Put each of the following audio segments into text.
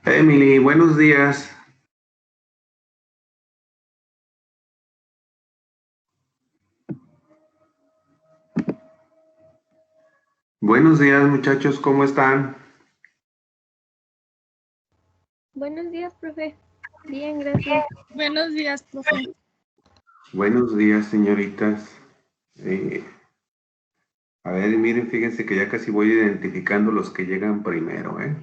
Emily, buenos días. Buenos días, muchachos, ¿cómo están? Buenos días, profe. Bien, gracias. Buenos días, profe. Buenos días, señoritas. A ver, miren, fíjense que ya casi voy identificando los que llegan primero, ¿eh?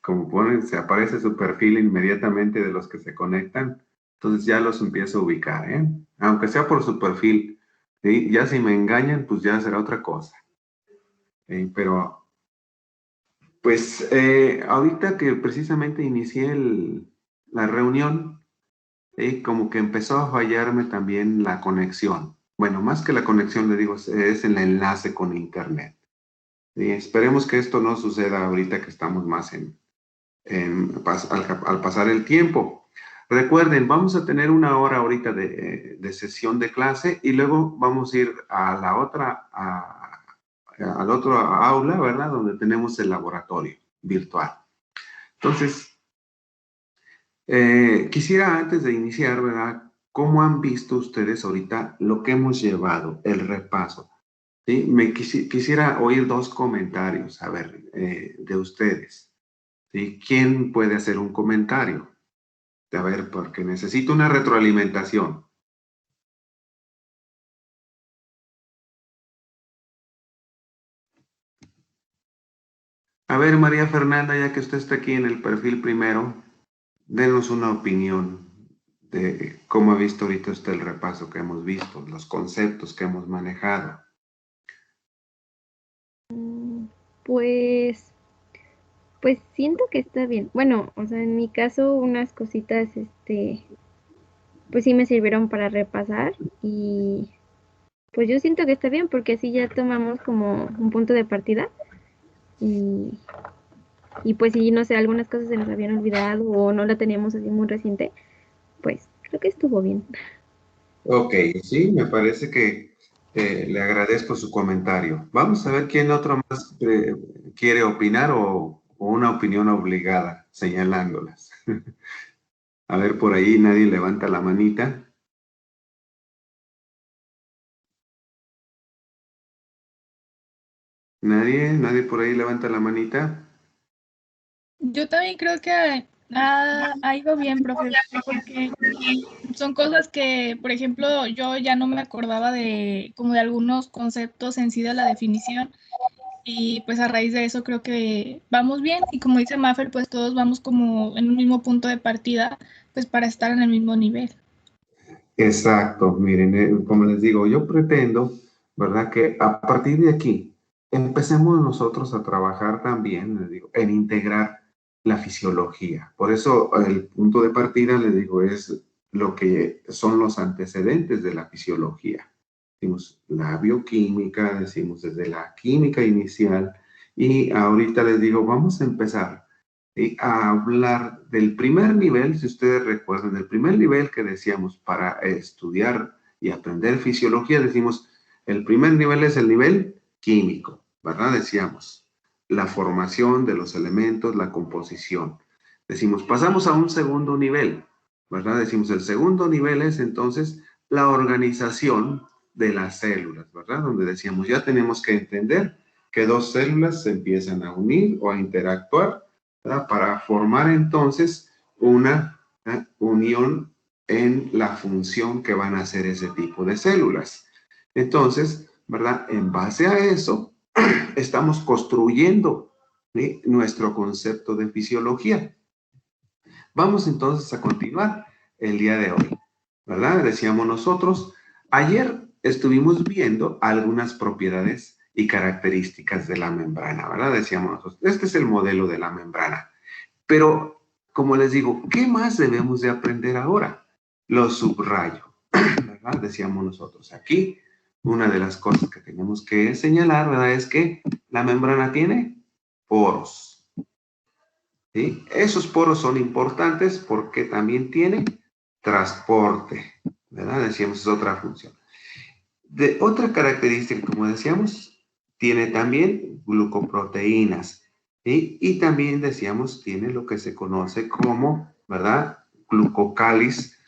Como ponen, se aparece su perfil inmediatamente de los que se conectan, entonces ya los empiezo a ubicar, ¿eh? Aunque sea por su perfil, ¿sí? Ya si me engañan, pues ya será otra cosa. Pero, pues, ahorita que precisamente inicié la reunión, como que empezó a fallarme también la conexión. Bueno, más que la conexión, le digo, es el enlace con internet. Esperemos que esto no suceda ahorita que estamos más al pasar el tiempo. Recuerden, vamos a tener una hora ahorita de sesión de clase y luego vamos a ir a la otra, al otro aula, ¿verdad? Donde tenemos el laboratorio virtual. Entonces, quisiera antes de iniciar, ¿verdad? ¿Cómo han visto ustedes ahorita lo que hemos llevado, el repaso? ¿Sí? Quisiera oír dos comentarios, a ver, de ustedes. ¿Sí? ¿Quién puede hacer un comentario? A ver, porque necesito una retroalimentación. A ver, María Fernanda, ya que usted está aquí en el perfil primero, denos una opinión de cómo ha visto ahorita usted el repaso que hemos visto, los conceptos que hemos manejado. Pues siento que está bien. Bueno, o sea, en mi caso unas cositas, pues sí me sirvieron para repasar y pues yo siento que está bien porque así ya tomamos como un punto de partida y pues si, no sé, algunas cosas se nos habían olvidado o no la teníamos así muy reciente, pues creo que estuvo bien. Ok, sí, me parece que le agradezco su comentario. Vamos a ver quién otro más quiere opinar o una opinión obligada, señalándolas. A ver, por ahí nadie levanta la manita. ¿Nadie por ahí levanta la manita? Yo también creo que ha ido bien, profe, porque son cosas que, por ejemplo, yo ya no me acordaba como de algunos conceptos en sí de la definición y pues a raíz de eso creo que vamos bien y como dice Maffer, pues todos vamos como en un mismo punto de partida, pues para estar en el mismo nivel. Exacto, miren, como les digo, yo pretendo ¿verdad? Que a partir de aquí empecemos nosotros a trabajar también, les digo, en integrar la fisiología. Por eso el punto de partida, les digo, es lo que son los antecedentes de la fisiología. Decimos la bioquímica, decimos desde la química inicial, y ahorita les digo, vamos a empezar a hablar del primer nivel, si ustedes recuerdan, del primer nivel que decíamos para estudiar y aprender fisiología, decimos, el primer nivel es el nivel químico, ¿verdad? Decíamos, la formación de los elementos, la composición. Decimos, pasamos a un segundo nivel, ¿verdad? Decimos, el segundo nivel es entonces la organización de las células, ¿verdad? Donde decíamos, ya tenemos que entender que dos células se empiezan a unir o a interactuar, ¿verdad? Para formar entonces una unión en la función que van a hacer ese tipo de células. Entonces, ¿verdad? En base a eso, estamos construyendo, ¿sí?, nuestro concepto de fisiología. Vamos entonces a continuar el día de hoy, ¿verdad? Decíamos nosotros, ayer estuvimos viendo algunas propiedades y características de la membrana, ¿verdad? Decíamos nosotros, este es el modelo de la membrana. Pero, como les digo, ¿qué más debemos de aprender ahora? Lo subrayo, ¿verdad? Decíamos nosotros aquí, una de las cosas que tenemos que señalar, ¿verdad? Es que la membrana tiene poros, ¿sí? Esos poros son importantes porque también tiene transporte, ¿verdad? Decíamos, es otra función. De otra característica, como decíamos, tiene también glucoproteínas, ¿sí? Y también decíamos, tiene lo que se conoce como, ¿verdad?, glucocáliz.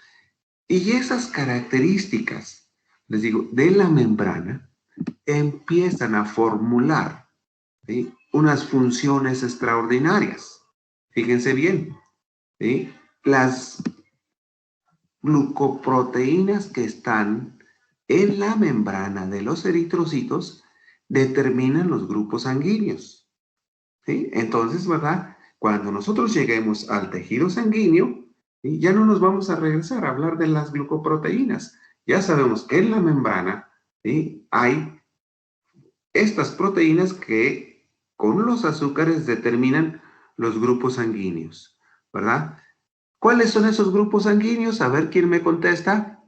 Y esas características, les digo, de la membrana, empiezan a formular, ¿sí?, unas funciones extraordinarias. Fíjense bien, ¿sí? Las glucoproteínas que están en la membrana de los eritrocitos determinan los grupos sanguíneos, ¿sí? Entonces, ¿verdad? Cuando nosotros lleguemos al tejido sanguíneo, ¿sí?, ya no nos vamos a regresar a hablar de las glucoproteínas. Ya sabemos que en la membrana, ¿sí?, hay estas proteínas que con los azúcares determinan los grupos sanguíneos, ¿verdad? ¿Cuáles son esos grupos sanguíneos? A ver, ¿quién me contesta?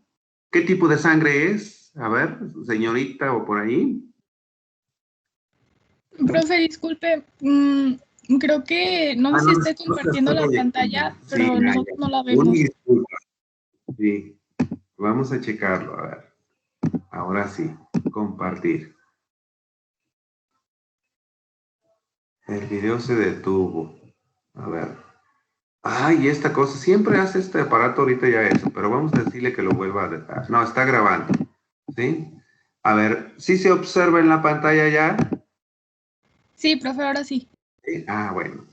¿Qué tipo de sangre es? A ver, señorita o por ahí. Profe, disculpe, creo que no sé si No, esté no se compartiendo está la proyectando. pantalla, Sí, pero ya, nosotros no ya. la Una vemos. disculpa. Sí, vamos a checarlo. A ver, ahora sí, compartir. El video se detuvo. A ver. Ay, esta cosa, siempre hace este aparato ahorita ya eso, pero vamos a decirle que lo vuelva a dejar. No, está grabando. ¿Sí? A ver, ¿sí se observa en la pantalla ya? Sí, profe, ahora sí. ¿Sí? Ah, bueno.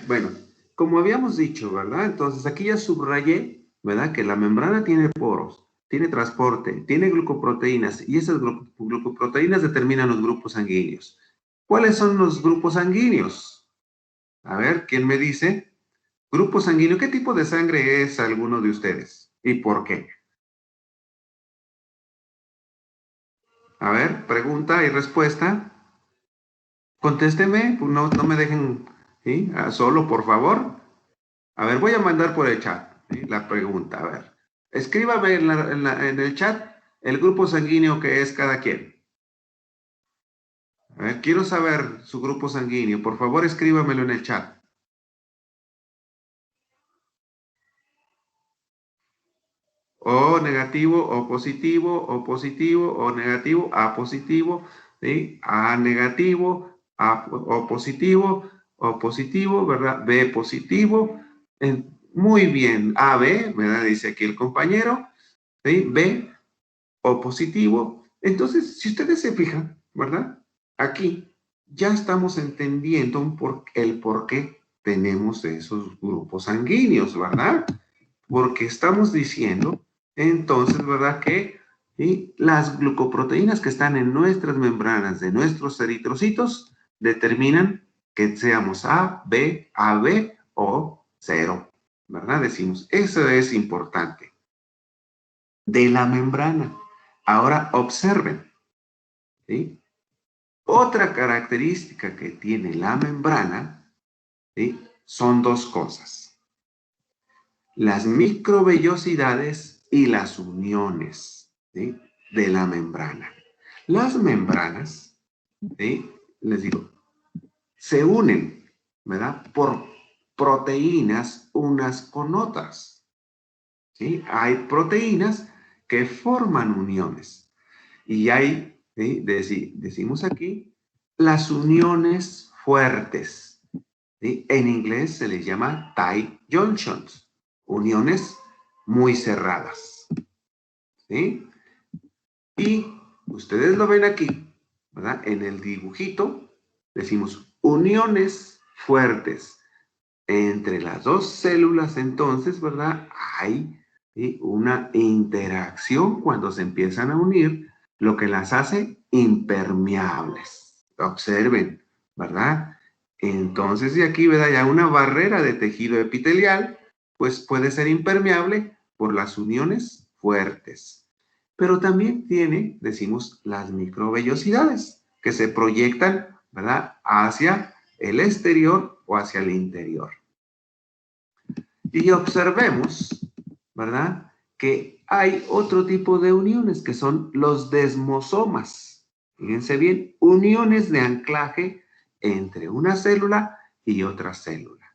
Bueno, como habíamos dicho, ¿verdad? Entonces aquí ya subrayé, ¿verdad?, que la membrana tiene poros, tiene transporte, tiene glucoproteínas y esas glucoproteínas determinan los grupos sanguíneos. ¿Cuáles son los grupos sanguíneos? A ver, ¿quién me dice? Grupo sanguíneo, ¿qué tipo de sangre es alguno de ustedes? ¿Y por qué? A ver, pregunta y respuesta. Contésteme, pues no me dejen, ¿sí?, solo, por favor. A ver, voy a mandar por el chat, ¿sí?, la pregunta. A ver, escríbame en el chat el grupo sanguíneo que es cada quien. A ver, quiero saber su grupo sanguíneo. Por favor, escríbamelo en el chat. O negativo, o positivo, o positivo, o negativo, A positivo, ¿sí? A negativo, O positivo, ¿verdad? B positivo. Muy bien, AB, ¿verdad? Dice aquí el compañero, ¿sí? B, O positivo. Entonces, si ustedes se fijan, ¿verdad? Aquí ya estamos entendiendo el por qué tenemos esos grupos sanguíneos, ¿verdad? Porque estamos diciendo, entonces, ¿verdad?, que ¿sí?, las glucoproteínas que están en nuestras membranas de nuestros eritrocitos determinan que seamos AB o cero, ¿verdad? Decimos, eso es importante. De la membrana. Ahora observen, ¿sí? Otra característica que tiene la membrana, ¿sí? Son dos cosas: las microvellosidades y las uniones, ¿sí? De la membrana. Las membranas, ¿sí? Les digo, se unen, ¿verdad? Por proteínas unas con otras, ¿sí? Hay proteínas que forman uniones y hay, ¿sí? Decimos aquí, las uniones fuertes, ¿sí? En inglés se les llama tight junctions, uniones muy cerradas, ¿sí? Y ustedes lo ven aquí, ¿verdad? En el dibujito decimos uniones fuertes. Entre las dos células, entonces, ¿verdad? Hay, ¿sí? Una interacción cuando se empiezan a unir, lo que las hace impermeables. Observen, ¿verdad? Entonces, de aquí, ¿verdad? Ya una barrera de tejido epitelial, pues puede ser impermeable por las uniones fuertes. Pero también tiene, decimos, las microvellosidades, que se proyectan, ¿verdad? Hacia el exterior o hacia el interior. Y observemos, ¿verdad? Que hay otro tipo de uniones que son los desmosomas. Fíjense bien, uniones de anclaje entre una célula y otra célula.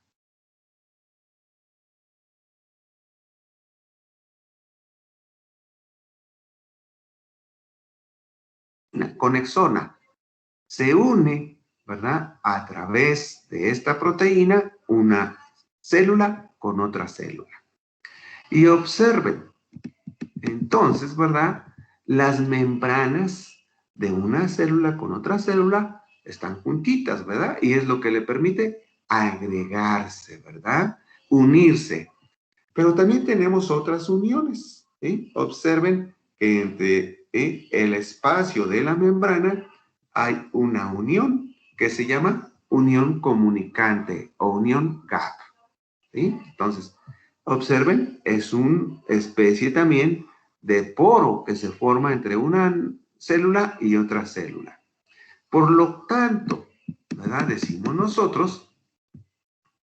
Una conexona se une, ¿verdad? A través de esta proteína, una célula con otra célula. Y observen, entonces, ¿verdad? Las membranas de una célula con otra célula están juntitas, ¿verdad? Y es lo que le permite agregarse, ¿verdad? Unirse. Pero también tenemos otras uniones, ¿sí? Observen que entre el espacio de la membrana hay una unión que se llama unión comunicante o unión gap, ¿sí? Entonces, observen, es una especie también de poro que se forma entre una célula y otra célula. Por lo tanto, ¿verdad? Decimos nosotros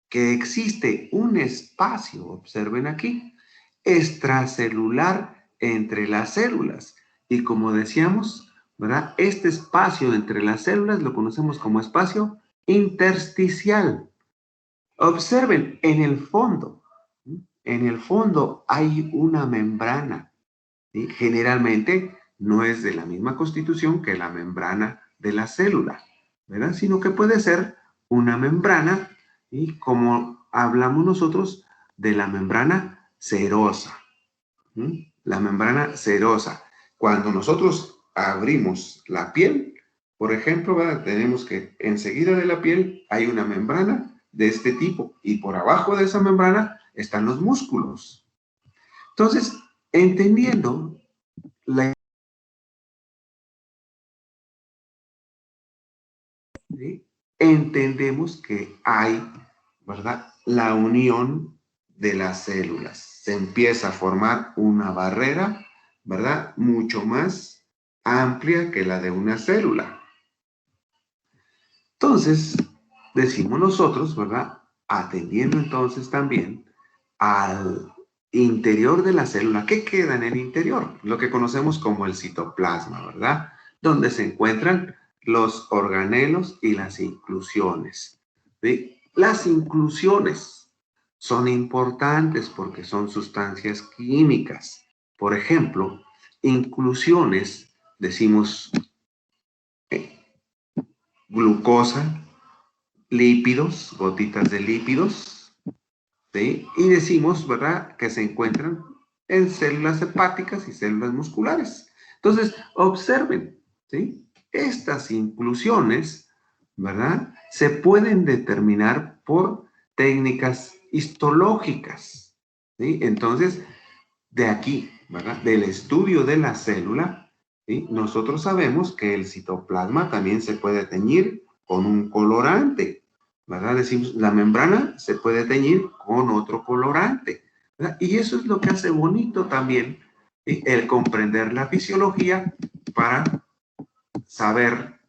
que existe un espacio, observen aquí, extracelular entre las células. Y como decíamos, ¿verdad? Este espacio entre las células lo conocemos como espacio intersticial. Observen, en el fondo hay una membrana, ¿sí? Generalmente no es de la misma constitución que la membrana de la célula, ¿verdad? Sino que puede ser una membrana, y como hablamos nosotros de la membrana serosa, ¿sí? La membrana serosa. Cuando nosotros abrimos la piel, por ejemplo, ¿verdad? Tenemos que enseguida de la piel hay una membrana de este tipo y por abajo de esa membrana están los músculos. Entonces, entendiendo la, ¿sí? Entendemos que hay, ¿verdad? La unión de las células. Se empieza a formar una barrera, ¿verdad? Mucho más amplia que la de una célula. Entonces, decimos nosotros, ¿verdad? Atendiendo entonces también al interior de la célula. ¿Qué queda en el interior? Lo que conocemos como el citoplasma, ¿verdad? Donde se encuentran los organelos y las inclusiones, ¿sí? Las inclusiones son importantes porque son sustancias químicas. Por ejemplo, inclusiones, decimos glucosa, lípidos, gotitas de lípidos, ¿sí? Y decimos, ¿verdad?, que se encuentran en células hepáticas y células musculares. Entonces, observen, ¿sí? Estas inclusiones, ¿verdad?, se pueden determinar por técnicas histológicas, ¿sí? Entonces, de aquí, ¿verdad?, del estudio de la célula, ¿sí?, nosotros sabemos que el citoplasma también se puede teñir con un colorante, ¿verdad? Decimos, la membrana se puede teñir con otro colorante, ¿verdad? Y eso es lo que hace bonito también, ¿sí?, el comprender la fisiología para saber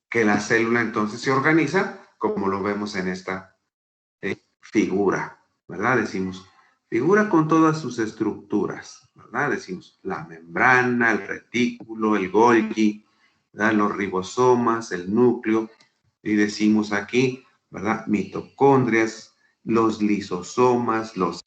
que la célula entonces se organiza como lo vemos en esta figura, ¿verdad? Decimos, figura con todas sus estructuras, ¿verdad? Decimos, la membrana, el retículo, el Golgi, ¿verdad? Los ribosomas, el núcleo, y decimos aquí, ¿verdad? Mitocondrias, los lisosomas, los...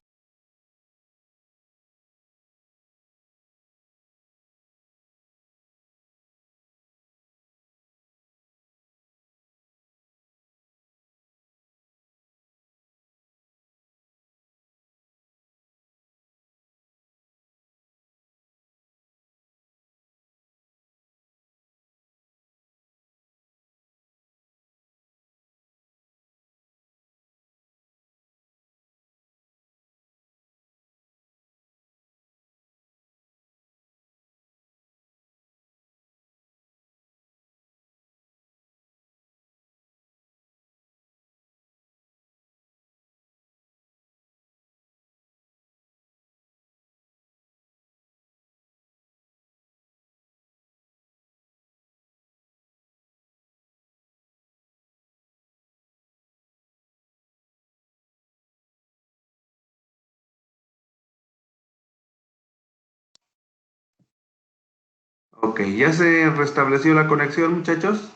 Ok, ¿ya se restableció la conexión, muchachos?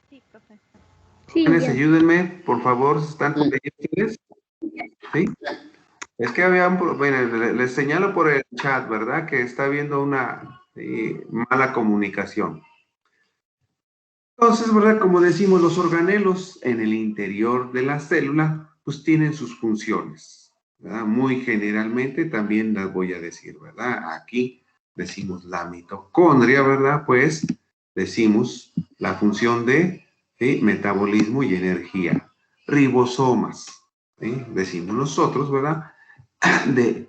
Sí, profe. Sí, Jóvenes, ya. ayúdenme, por favor, ¿están por ahí ustedes? ¿Sí? Es que había, bueno, les señalo por el chat, ¿verdad? Que está habiendo una mala comunicación. Entonces, ¿verdad? Como decimos, los organelos en el interior de la célula, pues tienen sus funciones, ¿verdad? Muy generalmente también las voy a decir, ¿verdad? Aquí decimos la mitocondria, ¿verdad? Pues decimos la función de metabolismo y energía. Ribosomas, ¿sí? Decimos nosotros, ¿verdad? De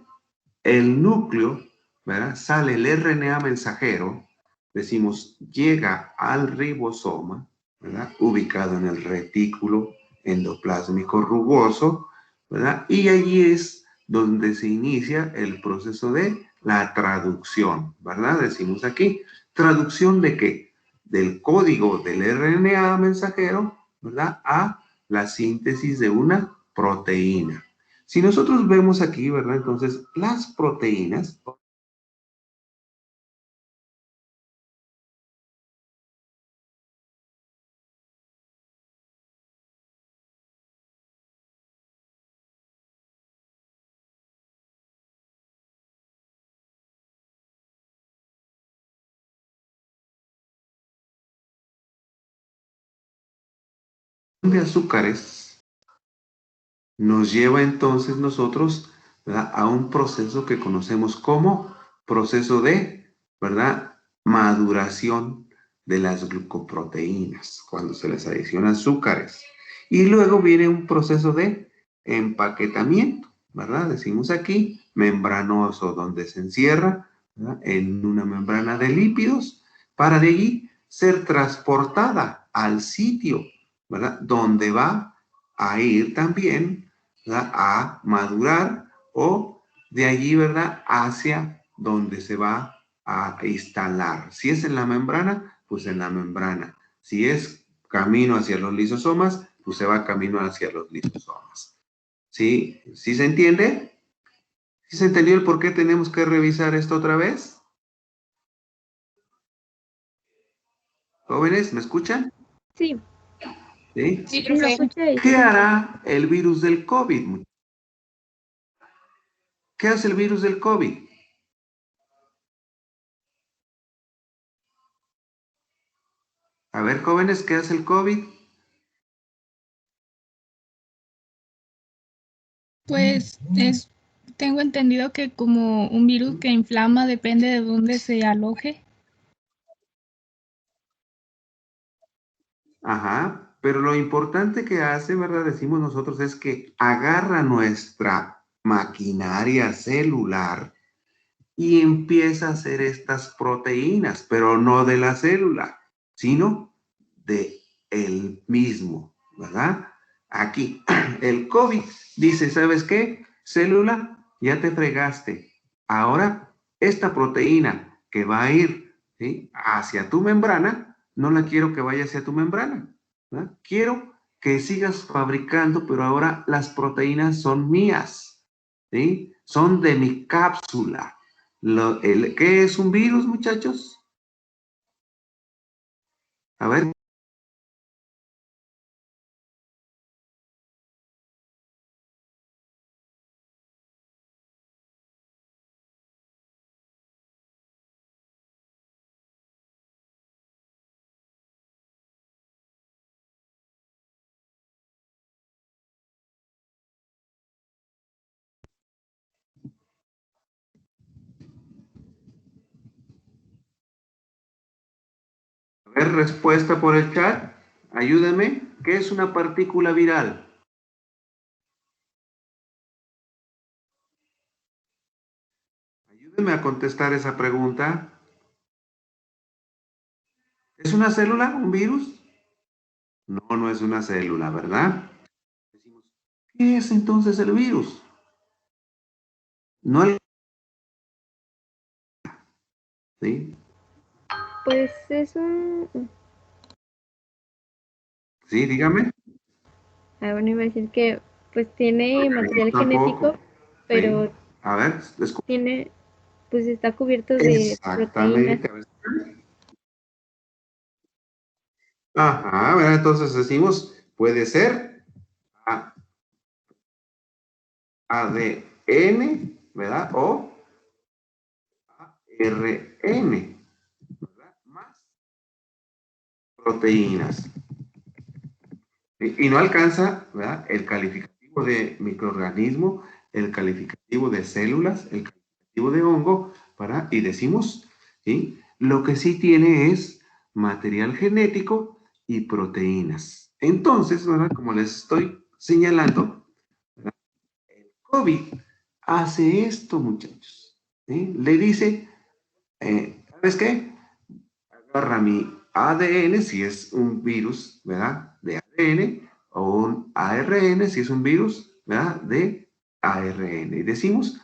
el núcleo, ¿verdad? Sale el RNA mensajero, decimos, llega al ribosoma, ¿verdad? Ubicado en el retículo endoplásmico rugoso, ¿verdad? Y allí es donde se inicia el proceso de la traducción, ¿verdad? Decimos aquí, ¿traducción de qué? Del código del RNA mensajero, ¿verdad? A la síntesis de una proteína. Si nosotros vemos aquí, ¿verdad? Entonces, las proteínas de azúcares nos lleva entonces nosotros, ¿verdad? A un proceso que conocemos como proceso de, ¿verdad? Maduración de las glucoproteínas, cuando se les adiciona azúcares. Y luego viene un proceso de empaquetamiento, ¿verdad? Decimos aquí, membranoso, donde se encierra, ¿verdad? En una membrana de lípidos, para de allí ser transportada al sitio, ¿verdad? Donde va a ir también, ¿verdad? A madurar, o de allí, ¿verdad? Hacia donde se va a instalar. Si es en la membrana, pues en la membrana. Si es camino hacia los lisosomas, pues se va camino hacia los lisosomas. ¿Sí? ¿Sí se entiende? ¿Sí se entendió el por qué tenemos que revisar esto otra vez? Jóvenes, ¿me escuchan? Sí, ¿Sí? Sí, sí lo profe. escuché. ¿Qué hará el virus del COVID? ¿Qué hace el virus del COVID? A ver, jóvenes, ¿qué hace el COVID? Pues tengo entendido que como un virus que inflama depende de dónde se aloje. Ajá, pero lo importante que hace, ¿verdad? Decimos nosotros es que agarra nuestra maquinaria celular y empieza a hacer estas proteínas, pero no de la célula, sino de el mismo, ¿verdad? Aquí, el COVID dice, ¿sabes qué? Célula, ya te fregaste. Ahora, esta proteína que va a ir ¿sí?, hacia tu membrana, no la quiero que vaya hacia tu membrana, ¿verdad? Quiero que sigas fabricando, pero ahora las proteínas son mías, ¿sí? Son de mi cápsula. ¿Qué es un virus, muchachos? A ver. A ver, respuesta por el chat. Ayúdame. ¿Qué es una partícula viral? Ayúdeme a contestar esa pregunta. ¿Es una célula, un virus? No, no es una célula, ¿verdad? Decimos, ¿qué es entonces el virus? No el... ¿Sí? Pues es un... Sí, dígame. Bueno, iba a decir que pues tiene material Tampoco. genético, pero ¿Sí? A ver, tiene, pues está cubierto de proteínas. exactamente. A ver. Ajá, ¿verdad? Entonces decimos, puede ser ADN, ¿verdad? O ARN, ¿verdad? Más proteínas. Y no alcanza, ¿verdad?, el calificativo de microorganismo, el calificativo de células, el calificativo de hongo, y decimos, ¿sí?, lo que sí tiene es material genético y proteínas. Entonces, ¿verdad?, como les estoy señalando, ¿verdad?, el COVID hace esto, muchachos, ¿sí? Le dice, ¿sabes qué? Agarra mi ADN si es un virus, ¿verdad?, de ADN, o un ARN si es un virus, ¿verdad?, de ARN. Y decimos,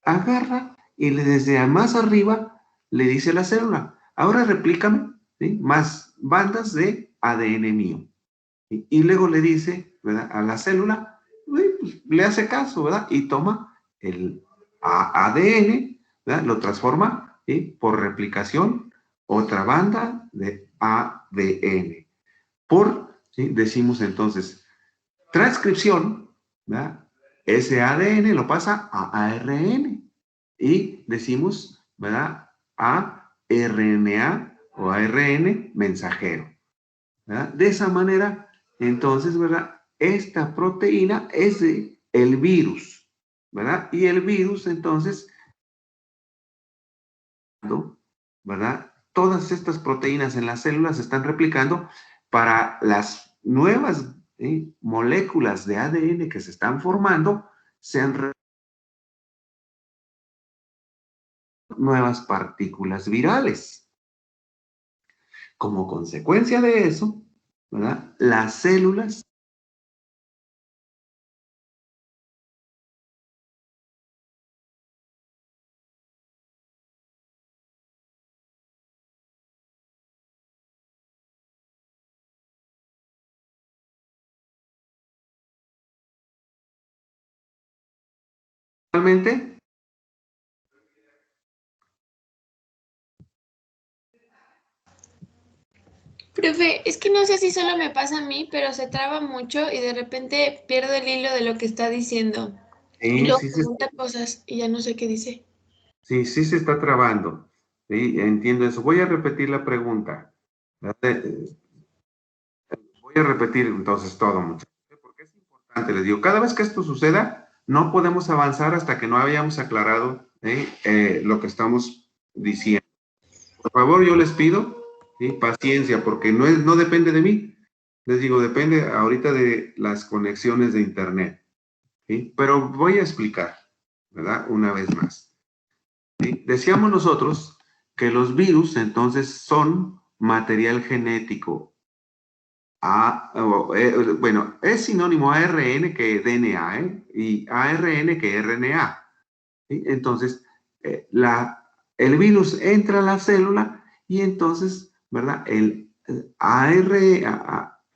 agarra y desde más arriba le dice a la célula, ahora replícame, ¿sí?, más bandas de ADN mío. Y luego le dice, ¿verdad?, a la célula, pues, le hace caso, ¿verdad?, y toma el ADN, ¿verdad?, lo transforma, ¿sí?, por replicación, otra banda de ADN. ¿Sí?, decimos entonces, transcripción, ¿verdad?, ese ADN lo pasa a ARN y decimos, ¿verdad?, a RNA o ARN mensajero, ¿verdad? De esa manera, entonces, ¿verdad?, esta proteína es el virus, ¿verdad? Y el virus, entonces, ¿verdad?, todas estas proteínas en las células se están replicando para las nuevas moléculas de ADN que se están formando, sean nuevas partículas virales. Como consecuencia de eso, ¿verdad?, las células realmente. Profe, es que no sé si solo me pasa a mí, pero se traba mucho y de repente pierdo el hilo de lo que está diciendo. Y Sí, luego sí, pregunta cosas y ya no sé qué dice. sí, sí se está trabando. Sí, entiendo eso. Voy a repetir la pregunta. Voy a repetir entonces todo, muchachos, porque es importante, les digo, cada vez que esto suceda, no podemos avanzar hasta que no hayamos aclarado lo que estamos diciendo. Por favor, yo les pido, ¿sí?, paciencia, porque no depende de mí. Les digo, depende ahorita de las conexiones de internet, ¿sí? Pero voy a explicar, ¿verdad?, una vez más. ¿Sí? Decíamos nosotros que los virus entonces son material genético. Bueno, es sinónimo ARN que DNA, y ARN que RNA. ¿Sí? Entonces, el virus entra a la célula y entonces, ¿verdad? El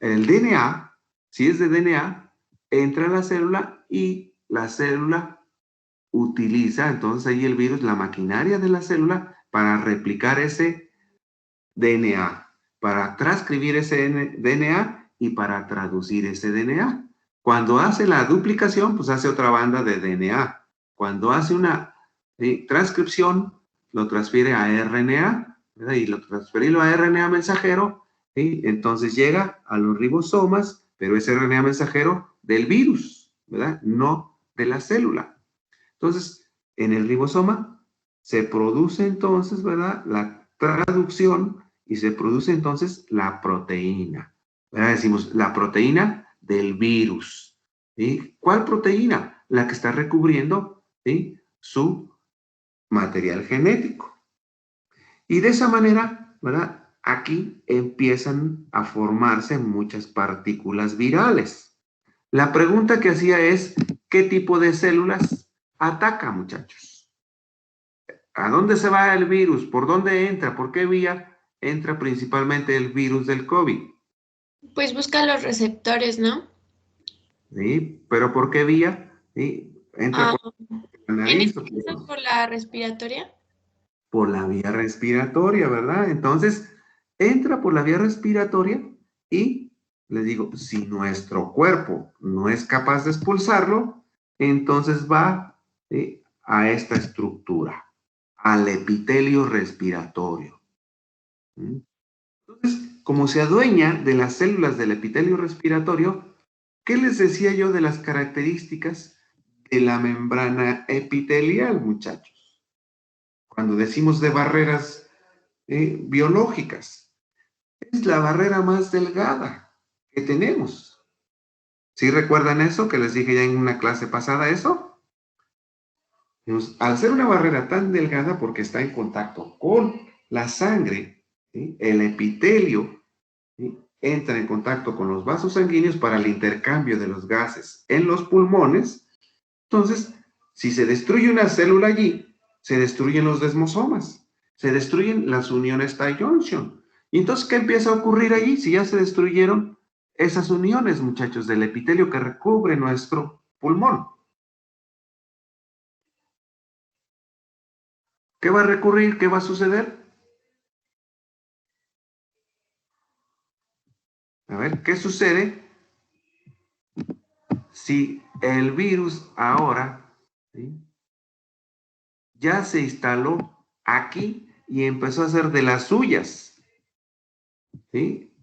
DNA, si es de DNA, entra a la célula y la célula utiliza, entonces ahí el virus, la maquinaria de la célula para replicar ese DNA, para transcribir ese DNA y para traducir ese DNA. Cuando hace la duplicación, pues hace otra banda de DNA. Cuando hace una transcripción, lo transfiere a RNA, ¿verdad? Y lo transferirlo a RNA mensajero, ¿sí? Entonces llega a los ribosomas, pero es RNA mensajero del virus, ¿verdad? No de la célula. Entonces, en el ribosoma se produce entonces, ¿verdad? La traducción y se produce entonces la proteína. ¿Verdad? Decimos la proteína del virus. ¿Sí? ¿Cuál proteína? La que está recubriendo, ¿sí?, su material genético. Y de esa manera, ¿verdad? Aquí empiezan a formarse muchas partículas virales. La pregunta que hacía es, ¿qué tipo de células ataca, muchachos? ¿A dónde se va el virus? ¿Por dónde entra? ¿Por qué vía entra principalmente el virus del COVID? Pues busca los receptores, ¿no? ¿Sí? ¿Pero por qué vía? ¿Sí? Entra Ah, por la en nariz este o caso por la respiratoria. por la vía respiratoria, ¿verdad? Entonces, entra por la vía respiratoria y, les digo, si nuestro cuerpo no es capaz de expulsarlo, entonces va, ¿sí?, a esta estructura, al epitelio respiratorio. ¿Mm? Entonces, como se adueña de las células del epitelio respiratorio, ¿qué les decía yo de las características de la membrana epitelial, muchachos? Cuando decimos de barreras biológicas, es la barrera más delgada que tenemos. ¿Sí recuerdan eso que les dije ya en una clase pasada eso? Al ser una barrera tan delgada porque está en contacto con la sangre, ¿sí?, el epitelio, ¿sí?, entra en contacto con los vasos sanguíneos para el intercambio de los gases en los pulmones. Entonces, si se destruye una célula allí, se destruyen los desmosomas, se destruyen las uniones tie junction. ¿Y entonces qué empieza a ocurrir allí si ya se destruyeron esas uniones, muchachos, del epitelio que recubre nuestro pulmón? ¿Qué va a recurrir? ¿Qué va a suceder? A ver, ¿qué sucede si el virus ahora, ¿sí?, ya se instaló aquí y empezó a hacer de las suyas? ¿Sí?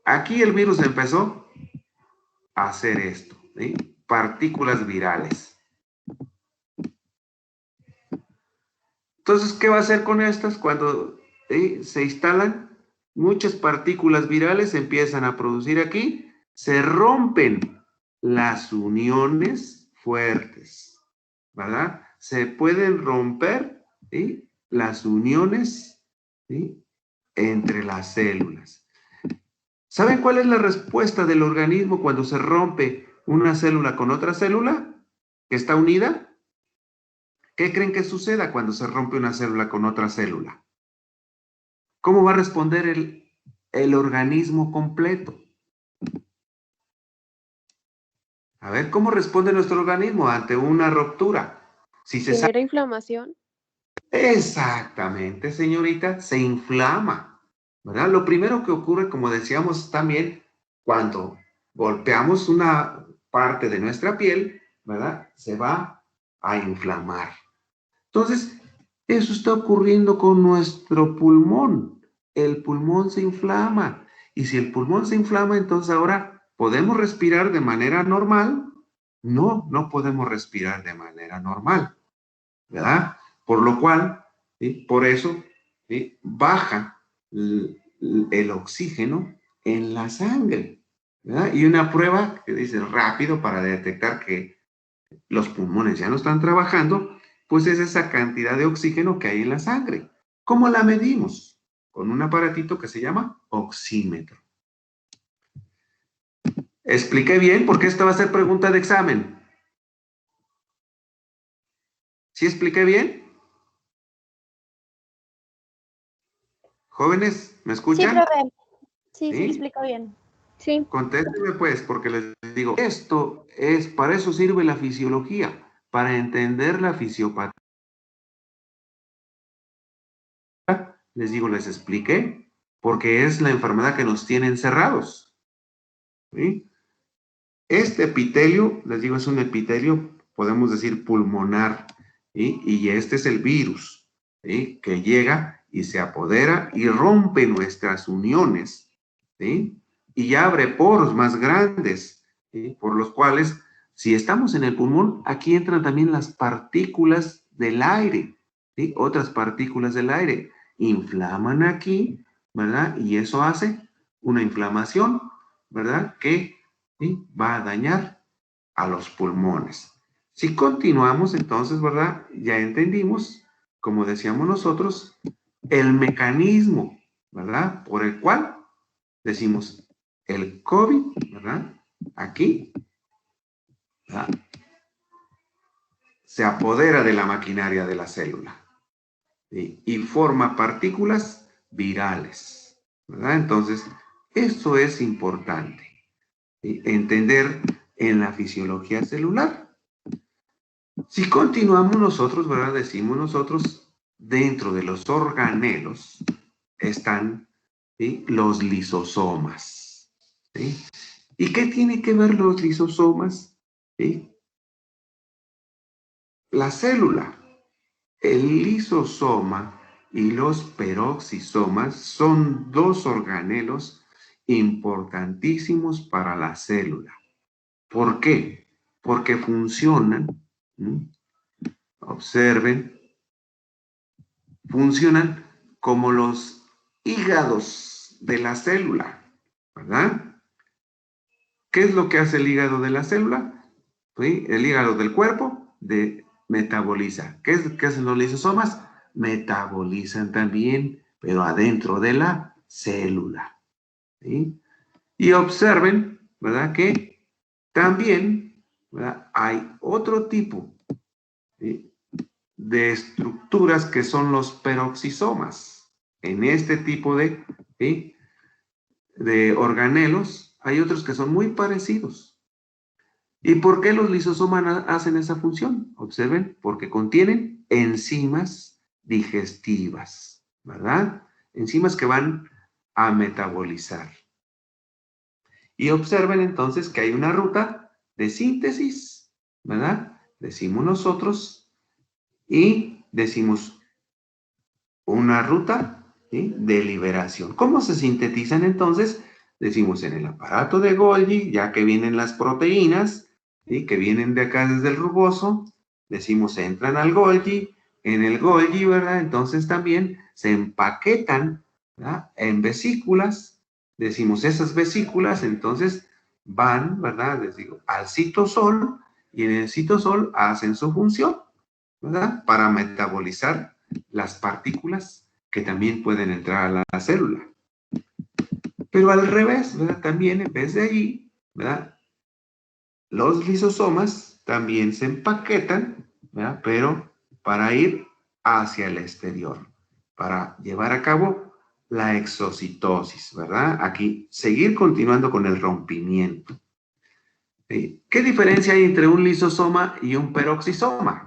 Aquí el virus empezó a hacer esto, ¿sí?, partículas virales. Entonces, ¿qué va a hacer con estas? Cuando se instalan muchas partículas virales, se empiezan a producir aquí, se rompen las uniones fuertes, ¿verdad? Se pueden romper, ¿sí?, las uniones, ¿sí?, entre las células. ¿Saben cuál es la respuesta del organismo cuando se rompe una célula con otra célula que está unida? ¿Qué creen que suceda cuando se rompe una célula con otra célula? ¿Cómo va a responder el organismo completo? A ver, ¿cómo responde nuestro organismo ante una ruptura? Si se ¿Genera inflamación? Exactamente, señorita, se inflama, ¿verdad? Lo primero que ocurre, como decíamos también, cuando golpeamos una parte de nuestra piel, ¿verdad?, se va a inflamar. Entonces, eso está ocurriendo con nuestro pulmón. El pulmón se inflama. Y si el pulmón se inflama, entonces ahora, ¿podemos respirar de manera normal? No, no podemos respirar de manera normal, ¿verdad? Por lo cual, ¿sí?, por eso, ¿sí?, baja el oxígeno en la sangre, ¿verdad? Y una prueba que dice rápido para detectar que los pulmones ya no están trabajando, pues es esa cantidad de oxígeno que hay en la sangre. ¿Cómo la medimos? Con un aparatito que se llama oxímetro. ¿Expliqué bien? Porque esta va a ser pregunta de examen. ¿Sí expliqué bien? Jóvenes, ¿me Sí, escuchan? profe. Sí, ¿Sí? sí, explico bien. Sí. Contésteme pues, porque les digo, para eso sirve la fisiología, para entender la fisiopatía. Les digo, les expliqué, porque es la enfermedad que nos tiene encerrados. ¿Sí? Este epitelio, les digo, es un epitelio, podemos decir pulmonar, ¿sí? Y este es el virus, ¿sí? Que llega y se apodera y rompe nuestras uniones, ¿sí? Y abre poros más grandes, ¿sí? Por los cuales, si estamos en el pulmón, aquí entran también las partículas del aire, ¿sí? Otras partículas del aire inflaman aquí, ¿verdad? Y eso hace una inflamación, ¿verdad? Que, ¿sí? Va a dañar a los pulmones. Si continuamos, entonces, ¿verdad? Ya entendimos, como decíamos nosotros, el mecanismo, ¿verdad? Por el cual decimos el COVID, ¿verdad? Aquí, ¿verdad? Se apodera de la maquinaria de la célula, ¿sí? Y forma partículas virales, ¿verdad? Entonces, esto es importante, ¿sí? Entender en la fisiología celular. Si continuamos nosotros, ¿verdad? Decimos nosotros, dentro de los organelos están, ¿sí? Los lisosomas, ¿sí? ¿Y qué tiene que ver los lisosomas? ¿Sí? La célula, el lisosoma y los peroxisomas son dos organelos importantísimos para la célula. ¿Por qué? Porque funcionan, ¿sí? Observen, funcionan como los hígados de la célula, ¿verdad? ¿Qué es lo que hace el hígado de la célula? ¿Sí? El hígado del cuerpo metaboliza. ¿Qué hacen los lisosomas? Metabolizan también, pero adentro de la célula, ¿sí? Y observen, ¿verdad? Que también, ¿verdad? Hay otro tipo, ¿sí? De estructuras que son los peroxisomas. En este tipo ¿sí? De organelos hay otros que son muy parecidos. ¿Y por qué los lisosomas hacen esa función? Observen, porque contienen enzimas digestivas, ¿verdad? Enzimas que van a metabolizar. Y observen entonces que hay una ruta de síntesis, ¿verdad? Decimos nosotros y decimos una ruta, ¿sí? De liberación. ¿Cómo se sintetizan entonces? Decimos en el aparato de Golgi, ya que vienen las proteínas, ¿sí? Que vienen de acá desde el rugoso, decimos entran al Golgi, en el Golgi, ¿verdad? Entonces también se empaquetan, ¿verdad? En vesículas, decimos esas vesículas, entonces van, ¿verdad? Les digo, al citosol, y en el citosol hacen su función, ¿verdad? Para metabolizar las partículas que también pueden entrar a la célula. Pero al revés, ¿verdad? También en vez de ahí, ¿verdad? Los lisosomas también se empaquetan, ¿verdad? Pero para ir hacia el exterior, para llevar a cabo la exocitosis, ¿verdad? Aquí, seguir continuando con el rompimiento. ¿Sí? ¿Qué diferencia hay entre un lisosoma y un peroxisoma?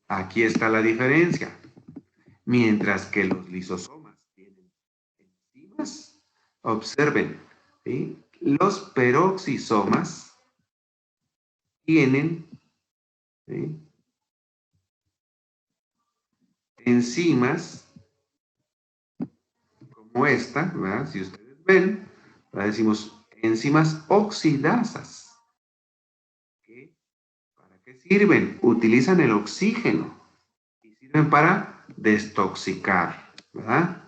Aquí está la diferencia. Mientras que los lisosomas tienen enzimas, observen, ¿sí? Los peroxisomas tienen, ¿sí? Enzimas como esta, ¿verdad? Si ustedes ven, ¿verdad? Decimos enzimas oxidasas. ¿Para qué sirven? Utilizan el oxígeno y sirven para desintoxicar, ¿verdad?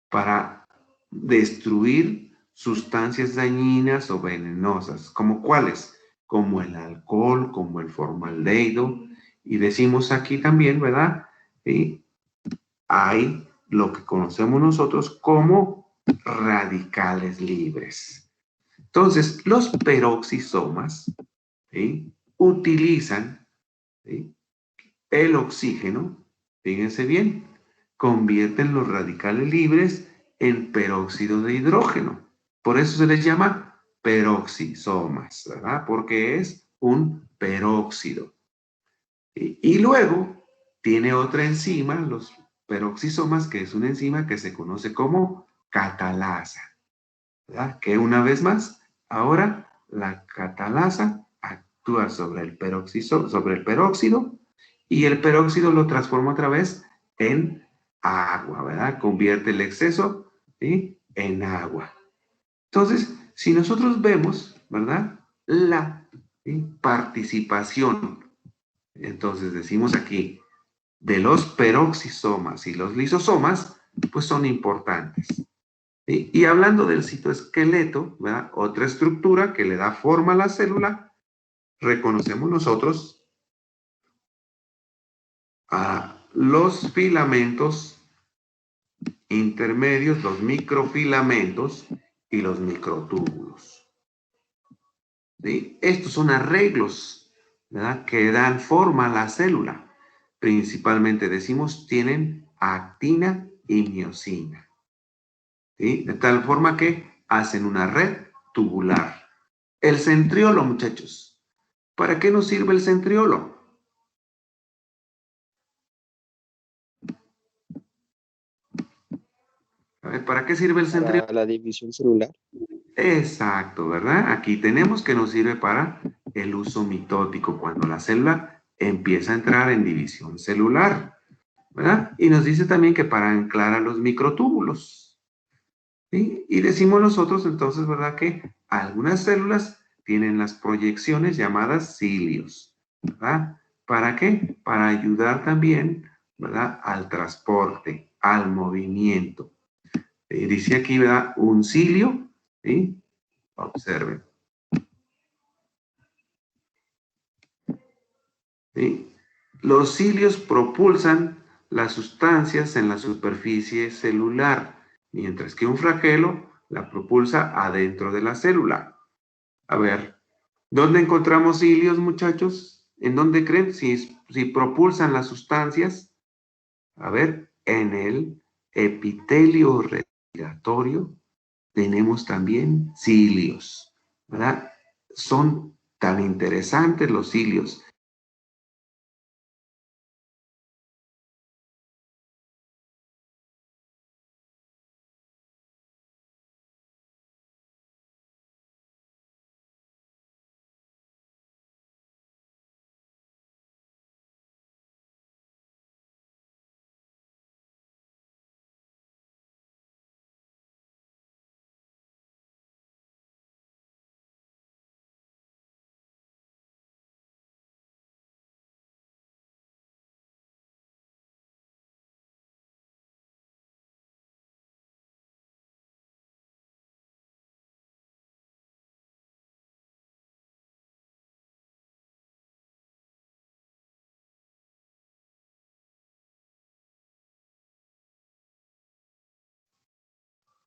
Para destruir sustancias dañinas o venenosas, como cuáles, como el alcohol, como el formaldehído, y decimos aquí también, ¿verdad? ¿Sí? Hay lo que conocemos nosotros como radicales libres. Entonces, los peroxisomas, ¿sí? Utilizan, ¿sí? El oxígeno, fíjense bien, convierten los radicales libres en peróxido de hidrógeno. Por eso se les llama peroxisomas, ¿verdad? Porque es un peróxido. Y luego tiene otra enzima, los peroxisomas, que es una enzima que se conoce como catalasa, ¿verdad? Que una vez más, ahora la catalasa actúa sobre el peróxido y el peróxido lo transforma otra vez en agua, ¿verdad? Convierte el exceso, ¿sí?, en agua. Entonces, si nosotros vemos, ¿verdad?, la, ¿sí?, participación, entonces decimos aquí, de los peroxisomas y los lisosomas, pues son importantes. ¿Sí? Y hablando del citoesqueleto, ¿verdad?, otra estructura que le da forma a la célula, reconocemos nosotros a los filamentos intermedios, los microfilamentos y los microtúbulos. ¿Sí? Estos son arreglos, ¿verdad?, que dan forma a la célula. Principalmente decimos tienen actina y miosina. ¿Sí? De tal forma que hacen una red tubular. El centriolo, muchachos. ¿Para qué nos sirve el centriolo? A ver, ¿para qué sirve el centriolo? Para la división celular. Exacto, ¿verdad? Aquí tenemos que nos sirve para el uso mitótico, cuando la célula empieza a entrar en división celular, ¿verdad? Y nos dice también que para anclar a los microtúbulos, ¿sí? Y decimos nosotros entonces, ¿verdad?, que algunas células tienen las proyecciones llamadas cilios, ¿verdad? ¿Para qué? Para ayudar también, ¿verdad?, al transporte, al movimiento. Dice aquí, ¿verdad?, un cilio, ¿sí? Observen. ¿Sí? Los cilios propulsan las sustancias en la superficie celular, mientras que un flagelo la propulsa adentro de la célula. A ver, ¿dónde encontramos cilios, muchachos? ¿En dónde creen? Si propulsan las sustancias. A ver, en el epitelio respiratorio tenemos también cilios, ¿verdad? Son tan interesantes los cilios.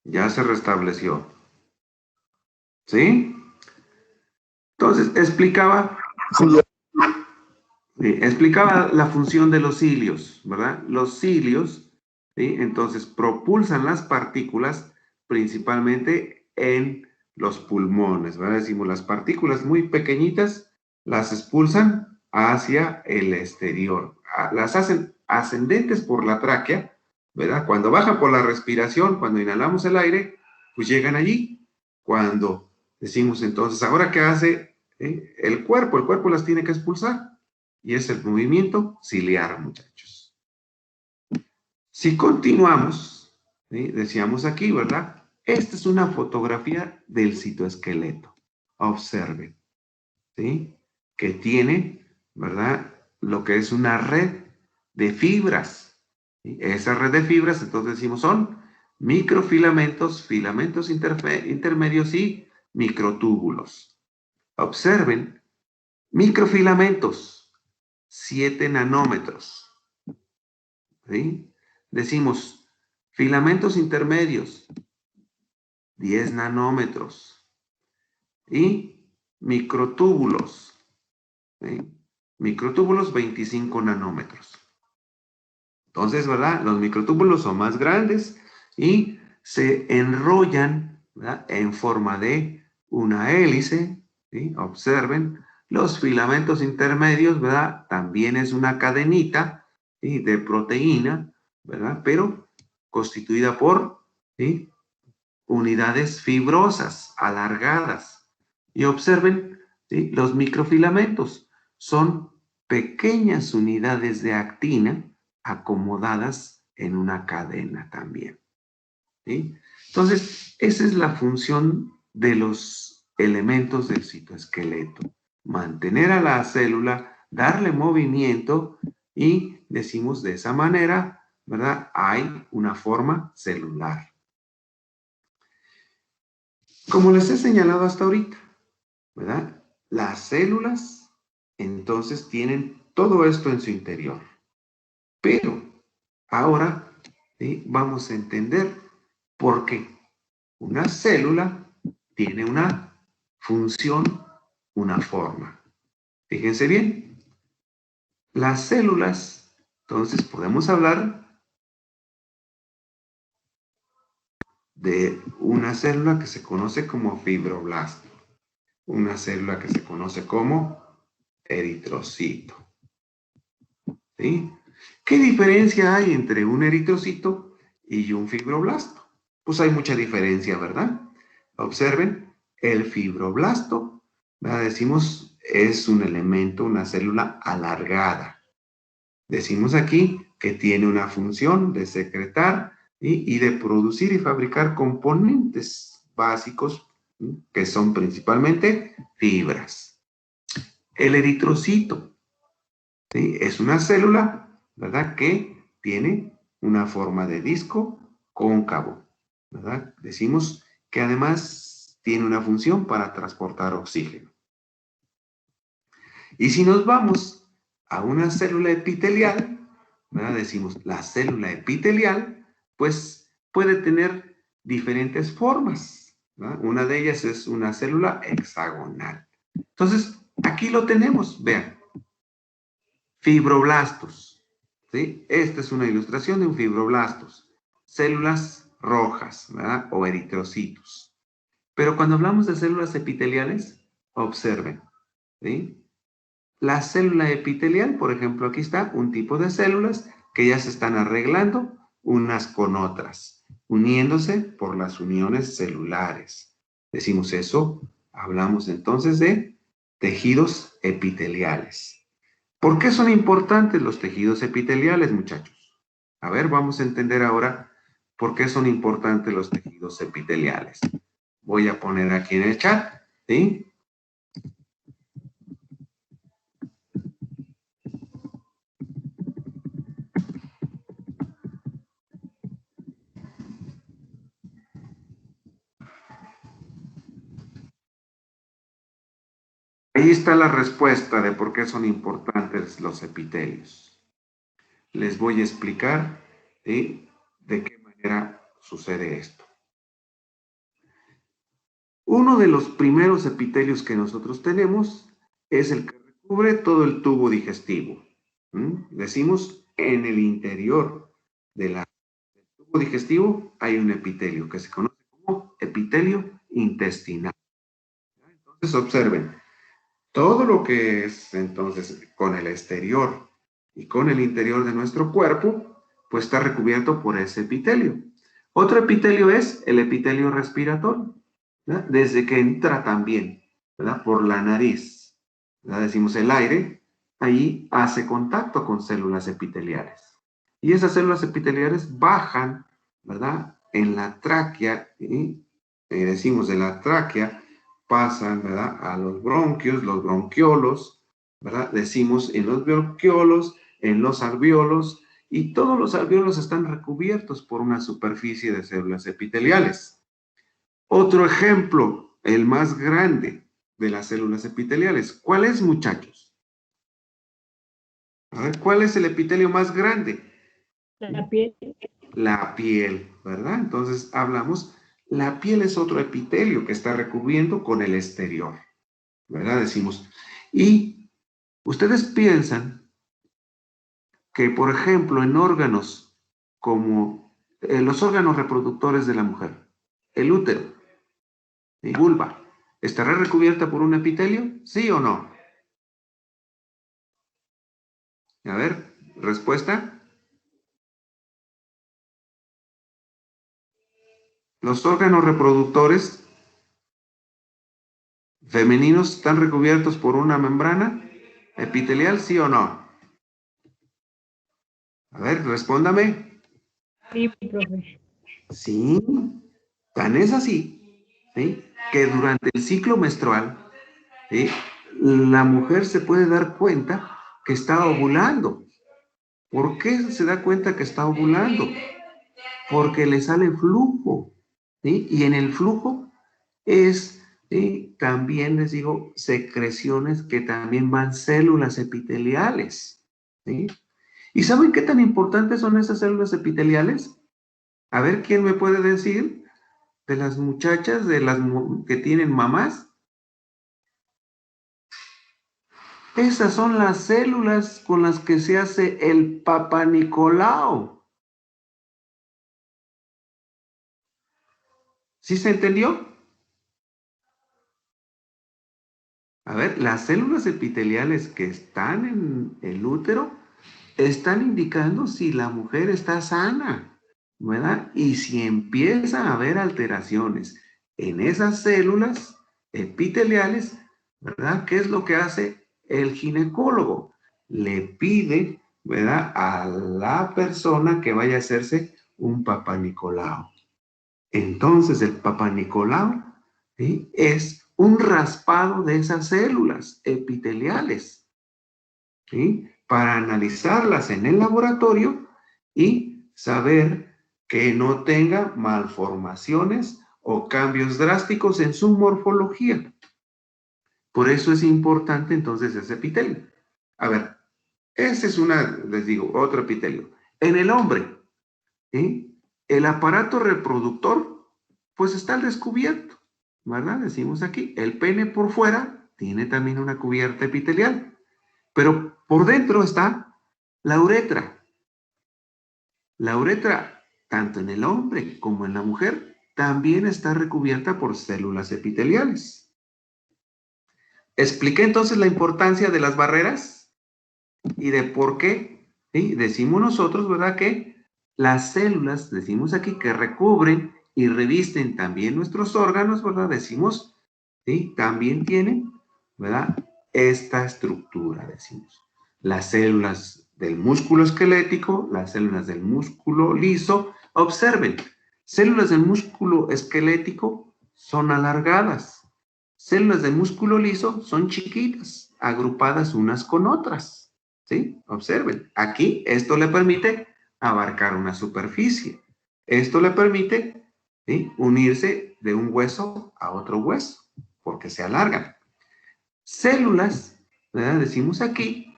Ya se restableció. ¿Sí? Entonces, explicaba la función de los cilios, ¿verdad? Los cilios, ¿sí?, entonces propulsan las partículas principalmente en los pulmones, ¿verdad? Decimos, las partículas muy pequeñitas las expulsan hacia el exterior. Las hacen ascendentes por la tráquea, ¿verdad? Cuando bajan por la respiración, cuando inhalamos el aire, pues llegan allí. Cuando decimos entonces, ¿ahora qué hace el cuerpo? El cuerpo las tiene que expulsar. Y es el movimiento ciliar, muchachos. Si continuamos, ¿sí?, decíamos aquí, ¿verdad? Esta es una fotografía del citoesqueleto. Observen, ¿sí?, que tiene, ¿verdad?, lo que es una red de fibras. ¿Sí? Esa red de fibras, entonces decimos, son microfilamentos, filamentos intermedios y microtúbulos. Observen, microfilamentos, 7 nanómetros. ¿Sí? Decimos, filamentos intermedios, 10 nanómetros. Y microtúbulos, ¿sí?, microtúbulos, 25 nanómetros. Entonces, ¿verdad? Los microtúbulos son más grandes y se enrollan, ¿verdad?, en forma de una hélice, ¿sí? Observen, los filamentos intermedios, ¿verdad?, también es una cadenita, ¿sí?, de proteína, ¿verdad?, pero constituida por, ¿sí?, unidades fibrosas, alargadas. Y observen, ¿sí?, los microfilamentos son pequeñas unidades de actina acomodadas en una cadena también, ¿sí? Entonces, esa es la función de los elementos del citoesqueleto. Mantener a la célula, darle movimiento y decimos de esa manera, ¿verdad?, hay una forma celular. Como les he señalado hasta ahorita, ¿verdad?, las células entonces tienen todo esto en su interior. Pero ahora, ¿sí?, vamos a entender por qué una célula tiene una función, una forma. Fíjense bien, las células, entonces podemos hablar de una célula que se conoce como fibroblasto, una célula que se conoce como eritrocito, ¿sí? ¿Qué diferencia hay entre un eritrocito y un fibroblasto? Pues hay mucha diferencia, ¿verdad? Observen, el fibroblasto, ¿verdad?, decimos, es un elemento, una célula alargada. Decimos aquí que tiene una función de secretar y de producir y fabricar componentes básicos, ¿sí?, que son principalmente fibras. El eritrocito, ¿sí?, es una célula, ¿verdad?, que tiene una forma de disco cóncavo, ¿verdad? Decimos que además tiene una función para transportar oxígeno. Y si nos vamos a una célula epitelial, ¿verdad?, decimos la célula epitelial, pues puede tener diferentes formas, ¿verdad? Una de ellas es una célula hexagonal. Entonces, aquí lo tenemos, vean. Fibroblastos, ¿sí? Esta es una ilustración de un fibroblastos. Células rojas, ¿verdad?, o eritrocitos. Pero cuando hablamos de células epiteliales, observen, ¿sí? La célula epitelial, por ejemplo, aquí está un tipo de células que ya se están arreglando unas con otras, uniéndose por las uniones celulares. Decimos eso, hablamos entonces de tejidos epiteliales. ¿Por qué son importantes los tejidos epiteliales, muchachos? A ver, vamos a entender ahora por qué son importantes los tejidos epiteliales. Voy a poner aquí en el chat, ¿sí? Ahí está la respuesta de por qué son importantes los epitelios. Les voy a explicar, ¿sí?, de qué manera sucede esto. Uno de los primeros epitelios que nosotros tenemos es el que recubre todo el tubo digestivo. Decimos, en el interior del tubo digestivo hay un epitelio que se conoce como epitelio intestinal. Entonces, observen, todo lo que es entonces con el exterior y con el interior de nuestro cuerpo, pues está recubierto por ese epitelio. Otro epitelio es el epitelio respiratorio, ¿verdad?, desde que entra también, ¿verdad?, por la nariz, ¿verdad?, decimos el aire, ahí hace contacto con células epiteliales. Y esas células epiteliales bajan, ¿verdad?, en la tráquea, y decimos de la tráquea, pasan, ¿verdad?, a los bronquios, los bronquiolos, ¿verdad? Decimos en los bronquiolos, en los alvéolos, y todos los alvéolos están recubiertos por una superficie de células epiteliales. Otro ejemplo, el más grande de las células epiteliales. ¿Cuál es, muchachos? A ver, ¿cuál es el epitelio más grande? La piel. La piel, ¿verdad? Entonces hablamos, la piel es otro epitelio que está recubriendo con el exterior, ¿verdad? Decimos, y ustedes piensan que, por ejemplo, en órganos como los órganos reproductores de la mujer, el útero y vulva, ¿estará recubierta por un epitelio? ¿Sí o no? A ver, respuesta. Los órganos reproductores femeninos están recubiertos por una membrana epitelial, ¿sí o no? A ver, respóndame. Sí, profe. Sí, tan es así, ¿sí?, que durante el ciclo menstrual, ¿sí?, la mujer se puede dar cuenta que está ovulando. ¿Por qué se da cuenta que está ovulando? Porque le sale flujo, ¿sí? Y en el flujo es, ¿sí?, también les digo, secreciones que también van células epiteliales, ¿sí? ¿Y saben qué tan importantes son esas células epiteliales? A ver, ¿quién me puede decir de las muchachas, de las que tienen mamás? Esas son las células con las que se hace el Papa Nicolau. ¿Sí se entendió? A ver, las células epiteliales que están en el útero están indicando si la mujer está sana, ¿verdad? Y si empieza a haber alteraciones en esas células epiteliales, ¿verdad? ¿Qué es lo que hace el ginecólogo? Le pide, ¿verdad?, a la persona que vaya a hacerse un Papa Nicolau. Entonces el Papa Nicolau, ¿sí?, es un raspado de esas células epiteliales, ¿sí?, para analizarlas en el laboratorio y saber que no tenga malformaciones o cambios drásticos en su morfología. Por eso es importante entonces ese epitelio. A ver, ese es les digo, otro epitelio. En el hombre, ¿sí?, el aparato reproductor, pues está al descubierto, ¿verdad? Decimos aquí, el pene por fuera tiene también una cubierta epitelial, pero por dentro está la uretra. La uretra, tanto en el hombre como en la mujer, también está recubierta por células epiteliales. Expliqué entonces la importancia de las barreras y de por qué, ¿sí?, decimos nosotros, ¿verdad?, que las células, decimos aquí, que recubren y revisten también nuestros órganos, ¿verdad? Decimos, ¿sí?, también tienen, ¿verdad?, esta estructura, decimos. Las células del músculo esquelético, las células del músculo liso. Observen, células del músculo esquelético son alargadas. Células del músculo liso son chiquitas, agrupadas unas con otras, ¿sí? Observen, aquí esto le permite abarcar una superficie. Esto le permite, ¿sí?, unirse de un hueso a otro hueso, porque se alargan. Células, ¿verdad?, decimos aquí,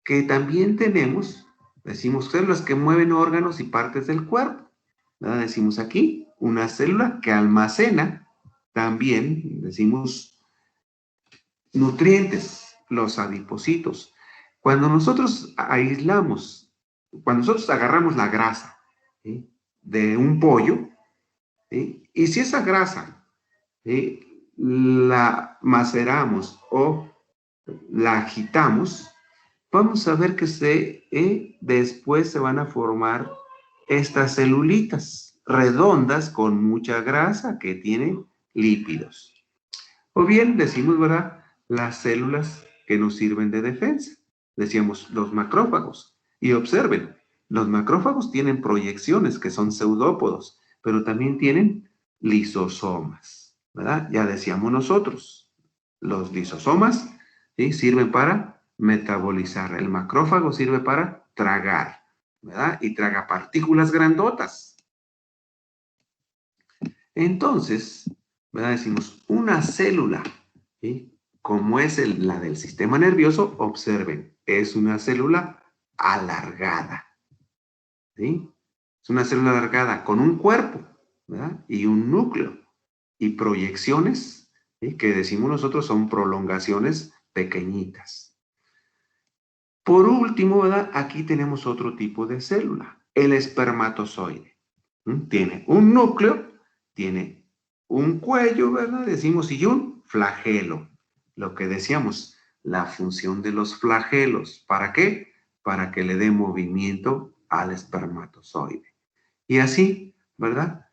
que también tenemos, decimos células que mueven órganos y partes del cuerpo, ¿verdad? Decimos aquí, una célula que almacena también, decimos, nutrientes, los adipocitos. Cuando nosotros aislamos, cuando nosotros agarramos la grasa, ¿sí?, de un pollo, ¿sí?, y si esa grasa, ¿sí?, la maceramos o la agitamos, vamos a ver que después se van a formar estas celulitas redondas con mucha grasa que tienen lípidos. O bien decimos, ¿verdad?, las células que nos sirven de defensa. Decíamos los macrófagos. Y observen, los macrófagos tienen proyecciones que son pseudópodos, pero también tienen lisosomas, ¿verdad? Ya decíamos nosotros, los lisosomas, ¿sí?, sirven para metabolizar. El macrófago sirve para tragar, ¿verdad? Y traga partículas grandotas. Entonces, ¿verdad?, decimos una célula, ¿sí?, como es la del sistema nervioso, observen, es una célula alargada, ¿sí? Es una célula alargada con un cuerpo, ¿verdad?, y un núcleo, y proyecciones, ¿sí?, que decimos nosotros son prolongaciones pequeñitas. Por último, ¿verdad? Aquí tenemos otro tipo de célula, el espermatozoide. Tiene un núcleo, tiene un cuello, ¿verdad? Decimos, y un flagelo. Lo que decíamos, la función de los flagelos. ¿Para qué? Para que le dé movimiento al espermatozoide. Y así, ¿verdad?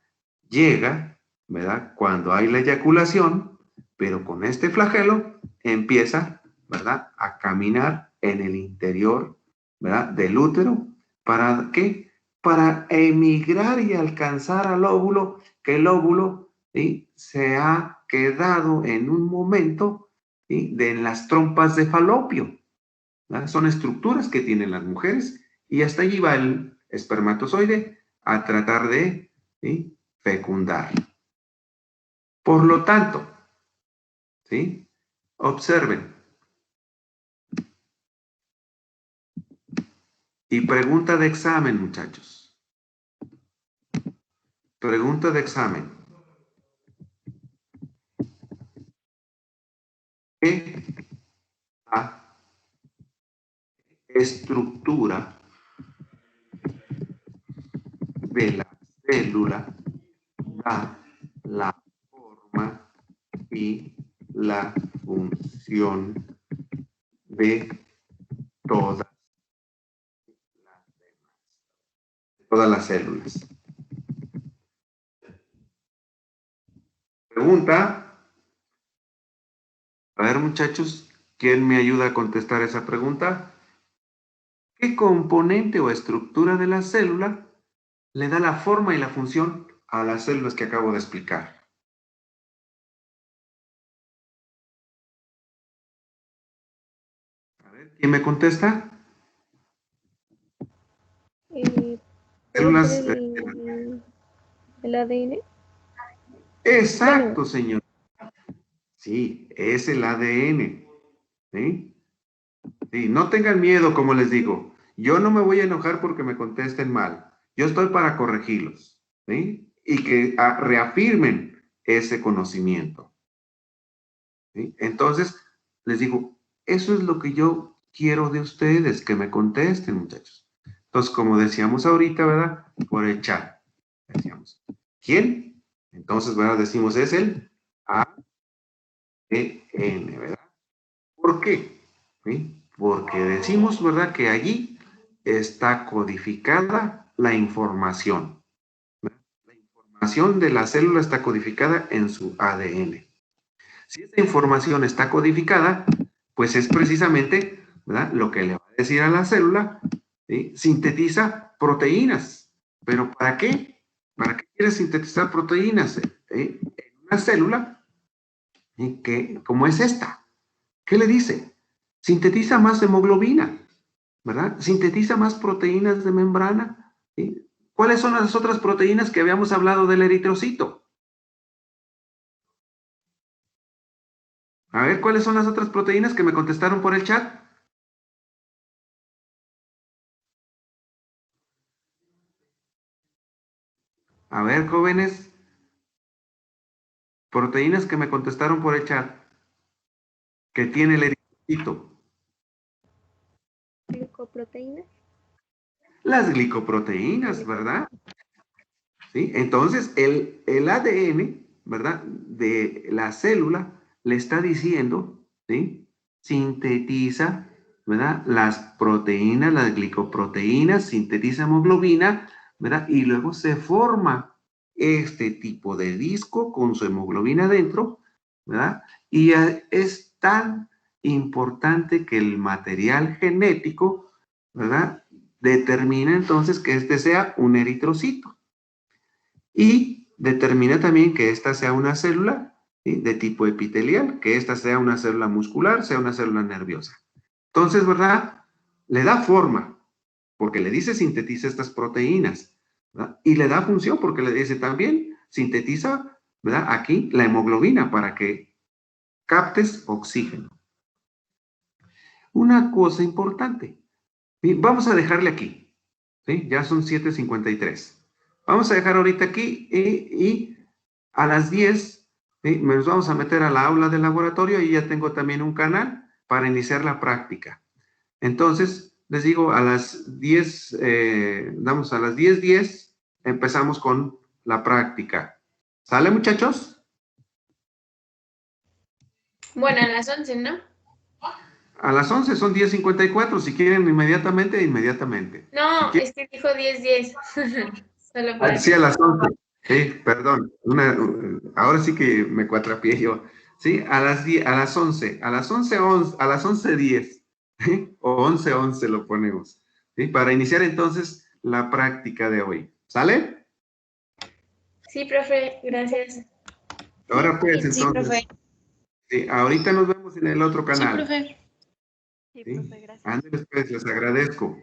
Llega, ¿verdad? Cuando hay la eyaculación, pero con este flagelo empieza, ¿verdad? A caminar en el interior, ¿verdad? Del útero. ¿Para qué? Para emigrar y alcanzar al óvulo, que el óvulo, ¿sí? Se ha quedado en un momento, ¿sí? De las trompas de falopio, ¿verdad? Son estructuras que tienen las mujeres y hasta allí va el espermatozoide a tratar de, ¿sí? Fecundar. Por lo tanto, ¿sí? Observen. Y pregunta de examen, muchachos. Pregunta de examen. ¿Qué la estructura de la célula da la forma y la función de todas las células? Pregunta. A ver, muchachos, ¿quién me ayuda a contestar esa pregunta? ¿Qué componente o estructura de la célula le da la forma y la función a las células que acabo de explicar? A ver, ¿quién me contesta? ¿Puede Células. ser el ADN? Exacto, Bueno, señor. Sí, es el ADN. ¿Sí? Sí, no tengan miedo, como les digo. Yo no me voy a enojar porque me contesten mal. Yo estoy para corregirlos. ¿Sí? Y que reafirmen ese conocimiento. ¿Sí? Entonces, les digo, eso es lo que yo quiero de ustedes, que me contesten, muchachos. Entonces, como decíamos ahorita, ¿verdad? Por el chat. Decíamos, ¿quién? Entonces, ¿verdad? Decimos, es el ADN, ¿verdad? ¿Por qué? ¿Sí? Porque decimos, ¿verdad? Que allí está codificada la información. ¿Verdad? La información de la célula está codificada en su ADN. Si esa información está codificada, pues es precisamente, ¿verdad? Lo que le va a decir a la célula, ¿sí? Sintetiza proteínas. ¿Pero para qué? ¿Para qué quiere sintetizar proteínas en una célula que, como es esta? ¿Qué le dice? Sintetiza más hemoglobina, ¿verdad? Sintetiza más proteínas de membrana. ¿Sí? ¿Cuáles son las otras proteínas que habíamos hablado del eritrocito? A ver, ¿cuáles son las otras proteínas que me contestaron por el chat? A ver, jóvenes, proteínas que me contestaron por el chat, que tiene el eritrocito. glucoproteínas. Las glicoproteínas, ¿verdad? ¿Sí? Entonces, el ADN, ¿verdad? De la célula le está diciendo, ¿sí? Sintetiza, ¿verdad? Las proteínas, las glicoproteínas, sintetiza hemoglobina, ¿verdad? Y luego se forma este tipo de disco con su hemoglobina dentro, ¿verdad? Y es tan importante que el material genético, ¿verdad? Determina entonces que este sea un eritrocito. Y determina también que esta sea una célula, ¿sí? De tipo epitelial, que esta sea una célula muscular, sea una célula nerviosa. Entonces, ¿verdad? Le da forma, porque le dice sintetiza estas proteínas, ¿verdad? Y le da función, porque le dice también sintetiza, ¿verdad? Aquí la hemoglobina para que captes oxígeno. Una cosa importante, ¿sí? Vamos a dejarle aquí, ¿sí? Ya son 7:53. Vamos a dejar ahorita aquí y a las 10, ¿sí? Nos vamos a meter a la aula del laboratorio y ya tengo también un canal para iniciar la práctica. Entonces, les digo, a las 10, a las 10:10, empezamos con la práctica. ¿Sale, muchachos? Bueno, a las 11, ¿no? A las 11 son 10:54. Si quieren inmediatamente, inmediatamente. No, Si es que dijo 10:10. Solo para sí, a las 11. Sí, perdón. Ahora sí que me cuatrapié yo. Sí, a las 10, a las 11, a las 11:11, a las 11:10, ¿sí? O 11:11 lo ponemos. ¿Sí? Para iniciar entonces la práctica de hoy. ¿Sale? Sí, profe, gracias. Ahora pues, Sí, entonces. profe. Sí, ahorita nos vemos en el otro Sí, canal. profe. Sí, ¿Sí? profe, gracias. Ándale, pues, les agradezco.